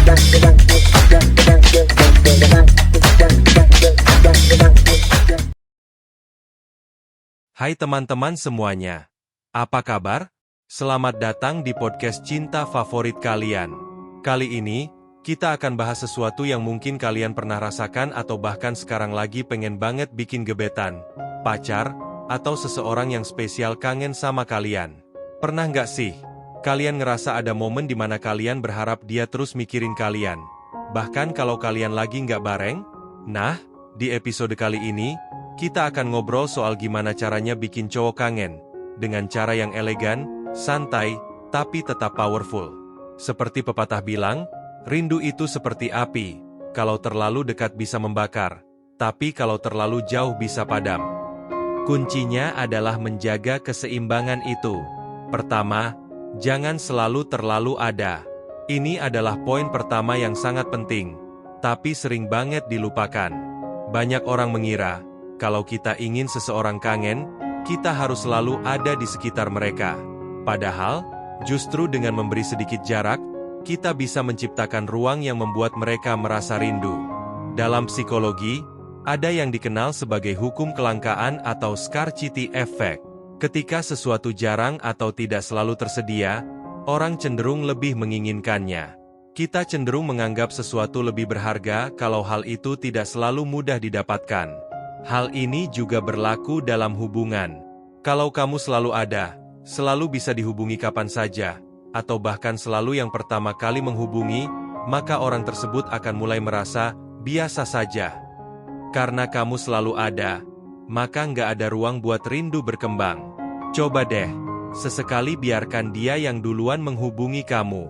Hai teman-teman semuanya, apa kabar? Selamat datang di podcast cinta favorit kalian. Kali ini, kita akan bahas sesuatu yang mungkin kalian pernah rasakan atau bahkan sekarang lagi pengen banget bikin gebetan, pacar, atau seseorang yang spesial kangen sama kalian. Pernah nggak sih? Kalian ngerasa ada momen di mana kalian berharap dia terus mikirin kalian, bahkan kalau kalian lagi nggak bareng? Nah, di episode kali ini, kita akan ngobrol soal gimana caranya bikin cowok kangen, dengan cara yang elegan, santai, tapi tetap powerful. Seperti pepatah bilang, rindu itu seperti api, kalau terlalu dekat bisa membakar, tapi kalau terlalu jauh bisa padam. Kuncinya adalah menjaga keseimbangan itu. Pertama, jangan selalu terlalu ada. Ini adalah poin pertama yang sangat penting, tapi sering banget dilupakan. Banyak orang mengira, kalau kita ingin seseorang kangen, kita harus selalu ada di sekitar mereka. Padahal, justru dengan memberi sedikit jarak, kita bisa menciptakan ruang yang membuat mereka merasa rindu. Dalam psikologi, ada yang dikenal sebagai hukum kelangkaan atau scarcity effect. Ketika sesuatu jarang atau tidak selalu tersedia, orang cenderung lebih menginginkannya. Kita cenderung menganggap sesuatu lebih berharga kalau hal itu tidak selalu mudah didapatkan. Hal ini juga berlaku dalam hubungan. Kalau kamu selalu ada, selalu bisa dihubungi kapan saja, atau bahkan selalu yang pertama kali menghubungi, maka orang tersebut akan mulai merasa biasa saja. Karena kamu selalu ada, maka nggak ada ruang buat rindu berkembang. Coba deh, sesekali biarkan dia yang duluan menghubungi kamu.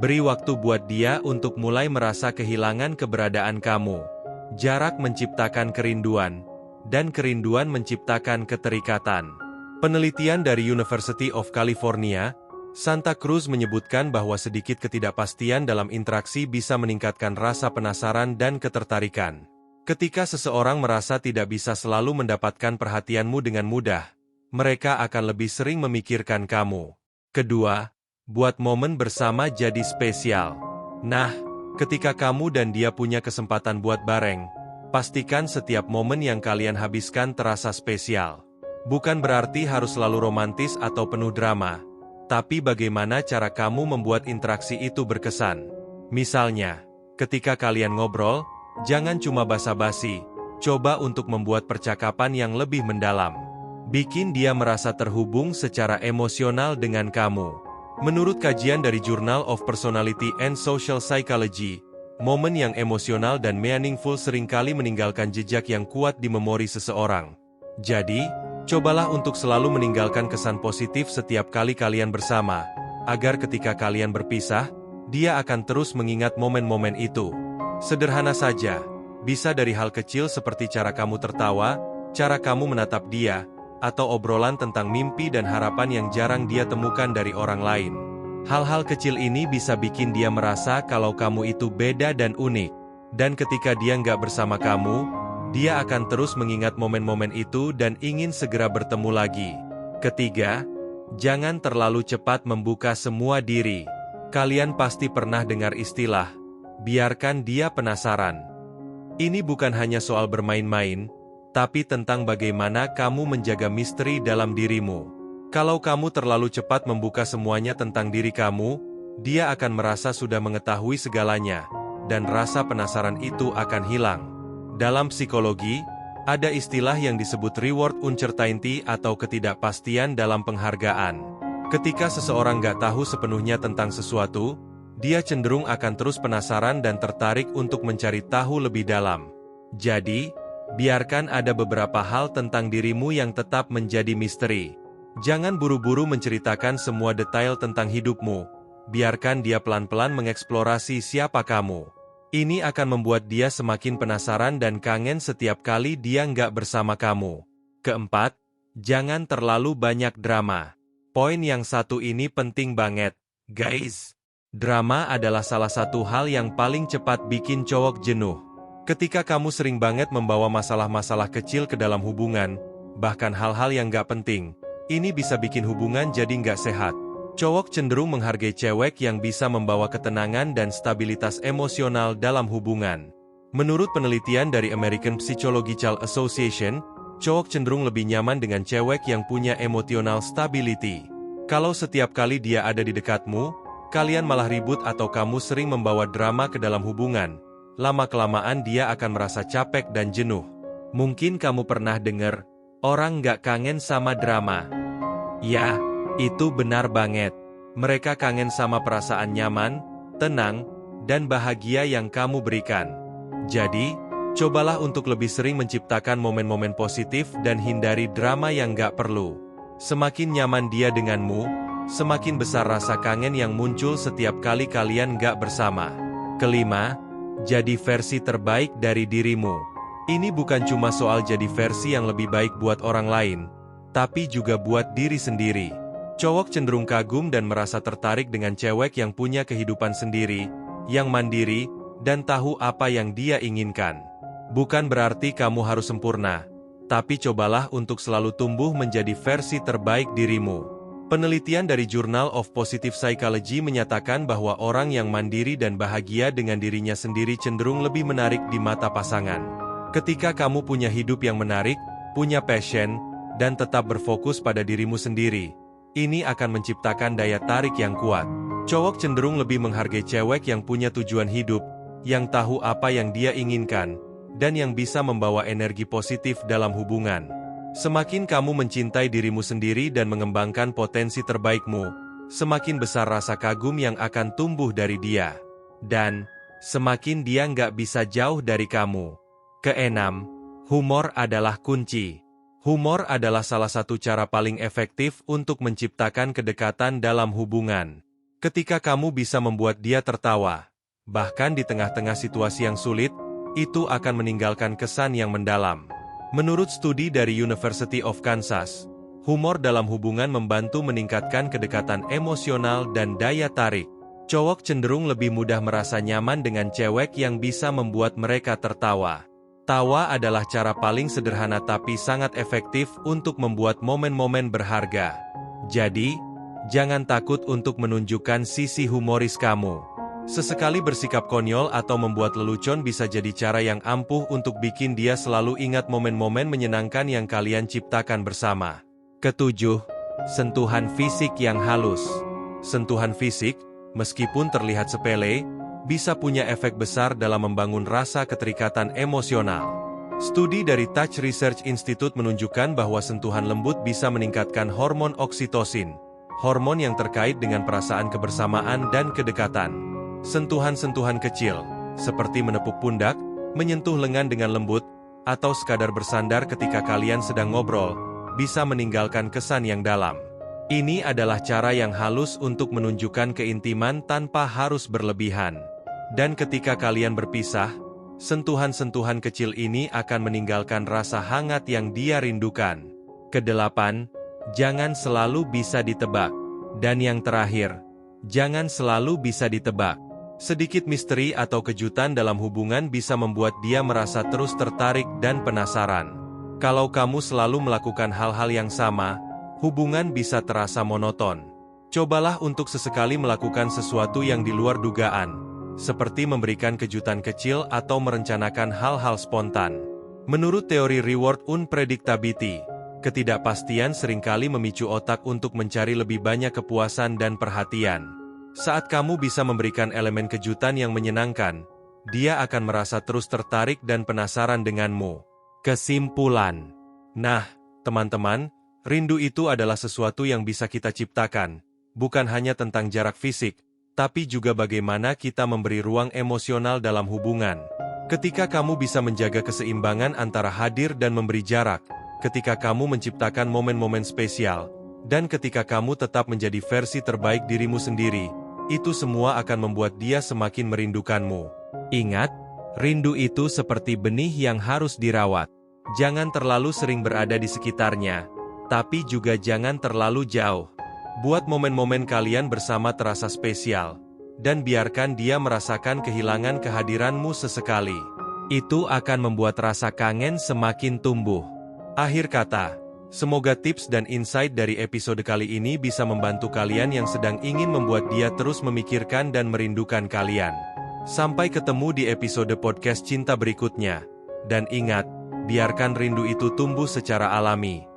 Beri waktu buat dia untuk mulai merasa kehilangan keberadaan kamu. Jarak menciptakan kerinduan, dan kerinduan menciptakan keterikatan. Penelitian dari University of California, Santa Cruz menyebutkan bahwa sedikit ketidakpastian dalam interaksi bisa meningkatkan rasa penasaran dan ketertarikan. Ketika seseorang merasa tidak bisa selalu mendapatkan perhatianmu dengan mudah, mereka akan lebih sering memikirkan kamu. Kedua, buat momen bersama jadi spesial. Nah, ketika kamu dan dia punya kesempatan buat bareng, pastikan setiap momen yang kalian habiskan terasa spesial. Bukan berarti harus selalu romantis atau penuh drama, tapi bagaimana cara kamu membuat interaksi itu berkesan. Misalnya, ketika kalian ngobrol, jangan cuma basa-basi, coba untuk membuat percakapan yang lebih mendalam. Bikin dia merasa terhubung secara emosional dengan kamu. Menurut kajian dari Journal of Personality and Social Psychology, momen yang emosional dan meaningful seringkali meninggalkan jejak yang kuat di memori seseorang. Jadi, cobalah untuk selalu meninggalkan kesan positif setiap kali kalian bersama, agar ketika kalian berpisah, dia akan terus mengingat momen-momen itu. Sederhana saja, bisa dari hal kecil seperti cara kamu tertawa, cara kamu menatap dia, atau obrolan tentang mimpi dan harapan yang jarang dia temukan dari orang lain. Hal-hal kecil ini bisa bikin dia merasa kalau kamu itu beda dan unik. Dan ketika dia nggak bersama kamu, dia akan terus mengingat momen-momen itu dan ingin segera bertemu lagi. Ketiga, jangan terlalu cepat membuka semua diri. Kalian pasti pernah dengar istilah, biarkan dia penasaran. Ini bukan hanya soal bermain-main, tapi tentang bagaimana kamu menjaga misteri dalam dirimu. Kalau kamu terlalu cepat membuka semuanya tentang diri kamu, dia akan merasa sudah mengetahui segalanya, dan rasa penasaran itu akan hilang. Dalam psikologi, ada istilah yang disebut reward uncertainty atau ketidakpastian dalam penghargaan. Ketika seseorang nggak tahu sepenuhnya tentang sesuatu, dia cenderung akan terus penasaran dan tertarik untuk mencari tahu lebih dalam. Jadi, biarkan ada beberapa hal tentang dirimu yang tetap menjadi misteri. Jangan buru-buru menceritakan semua detail tentang hidupmu. Biarkan dia pelan-pelan mengeksplorasi siapa kamu. Ini akan membuat dia semakin penasaran dan kangen setiap kali dia nggak bersama kamu. Keempat, jangan terlalu banyak drama. Poin yang satu ini penting banget, guys. Drama adalah salah satu hal yang paling cepat bikin cowok jenuh. Ketika kamu sering banget membawa masalah-masalah kecil ke dalam hubungan, bahkan hal-hal yang gak penting, ini bisa bikin hubungan jadi gak sehat. Cowok cenderung menghargai cewek yang bisa membawa ketenangan dan stabilitas emosional dalam hubungan. Menurut penelitian dari American Psychological Association, cowok cenderung lebih nyaman dengan cewek yang punya emotional stability. Kalau setiap kali dia ada di dekatmu, kalian malah ribut atau kamu sering membawa drama ke dalam hubungan, lama-kelamaan dia akan merasa capek dan jenuh. Mungkin kamu pernah dengar, orang nggak kangen sama drama. Ya, itu benar banget. Mereka kangen sama perasaan nyaman, tenang, dan bahagia yang kamu berikan. Jadi, cobalah untuk lebih sering menciptakan momen-momen positif dan hindari drama yang nggak perlu. Semakin nyaman dia denganmu, semakin besar rasa kangen yang muncul setiap kali kalian nggak bersama. Kelima, jadi versi terbaik dari dirimu. Ini bukan cuma soal jadi versi yang lebih baik buat orang lain, tapi juga buat diri sendiri. Cowok cenderung kagum dan merasa tertarik dengan cewek yang punya kehidupan sendiri, yang mandiri, dan tahu apa yang dia inginkan. Bukan berarti kamu harus sempurna, tapi cobalah untuk selalu tumbuh menjadi versi terbaik dirimu. Penelitian dari Journal of Positive Psychology menyatakan bahwa orang yang mandiri dan bahagia dengan dirinya sendiri cenderung lebih menarik di mata pasangan. Ketika kamu punya hidup yang menarik, punya passion, dan tetap berfokus pada dirimu sendiri, ini akan menciptakan daya tarik yang kuat. Cowok cenderung lebih menghargai cewek yang punya tujuan hidup, yang tahu apa yang dia inginkan, dan yang bisa membawa energi positif dalam hubungan. Semakin kamu mencintai dirimu sendiri dan mengembangkan potensi terbaikmu, semakin besar rasa kagum yang akan tumbuh dari dia. Dan, semakin dia nggak bisa jauh dari kamu. Keenam, humor adalah kunci. Humor adalah salah satu cara paling efektif untuk menciptakan kedekatan dalam hubungan. Ketika kamu bisa membuat dia tertawa, bahkan di tengah-tengah situasi yang sulit, itu akan meninggalkan kesan yang mendalam. Menurut studi dari University of Kansas, humor dalam hubungan membantu meningkatkan kedekatan emosional dan daya tarik. Cowok cenderung lebih mudah merasa nyaman dengan cewek yang bisa membuat mereka tertawa. Tawa adalah cara paling sederhana tapi sangat efektif untuk membuat momen-momen berharga. Jadi, jangan takut untuk menunjukkan sisi humoris kamu. Sesekali bersikap konyol atau membuat lelucon bisa jadi cara yang ampuh untuk bikin dia selalu ingat momen-momen menyenangkan yang kalian ciptakan bersama. Ketujuh, sentuhan fisik yang halus. Sentuhan fisik, meskipun terlihat sepele, bisa punya efek besar dalam membangun rasa keterikatan emosional. Studi dari Touch Research Institute menunjukkan bahwa sentuhan lembut bisa meningkatkan hormon oksitosin, hormon yang terkait dengan perasaan kebersamaan dan kedekatan. Sentuhan-sentuhan kecil, seperti menepuk pundak, menyentuh lengan dengan lembut, atau sekadar bersandar ketika kalian sedang ngobrol, bisa meninggalkan kesan yang dalam. Ini adalah cara yang halus untuk menunjukkan keintiman tanpa harus berlebihan. Dan ketika kalian berpisah, sentuhan-sentuhan kecil ini akan meninggalkan rasa hangat yang dia rindukan. Kedelapan, jangan selalu bisa ditebak. Dan yang terakhir, jangan selalu bisa ditebak. Sedikit misteri atau kejutan dalam hubungan bisa membuat dia merasa terus tertarik dan penasaran. Kalau kamu selalu melakukan hal-hal yang sama, hubungan bisa terasa monoton. Cobalah untuk sesekali melakukan sesuatu yang di luar dugaan, seperti memberikan kejutan kecil atau merencanakan hal-hal spontan. Menurut teori reward unpredictability, ketidakpastian seringkali memicu otak untuk mencari lebih banyak kepuasan dan perhatian. Saat kamu bisa memberikan elemen kejutan yang menyenangkan, dia akan merasa terus tertarik dan penasaran denganmu. Kesimpulan. Nah, teman-teman, rindu itu adalah sesuatu yang bisa kita ciptakan, bukan hanya tentang jarak fisik, tapi juga bagaimana kita memberi ruang emosional dalam hubungan. Ketika kamu bisa menjaga keseimbangan antara hadir dan memberi jarak, ketika kamu menciptakan momen-momen spesial, dan ketika kamu tetap menjadi versi terbaik dirimu sendiri, itu semua akan membuat dia semakin merindukanmu. Ingat, rindu itu seperti benih yang harus dirawat. Jangan terlalu sering berada di sekitarnya, tapi juga jangan terlalu jauh. Buat momen-momen kalian bersama terasa spesial, dan biarkan dia merasakan kehilangan kehadiranmu sesekali. Itu akan membuat rasa kangen semakin tumbuh. Akhir kata, Semoga tips dan insight dari episode kali ini bisa membantu kalian yang sedang ingin membuat dia terus memikirkan dan merindukan kalian. Sampai ketemu di episode podcast cinta berikutnya. Dan ingat, biarkan rindu itu tumbuh secara alami.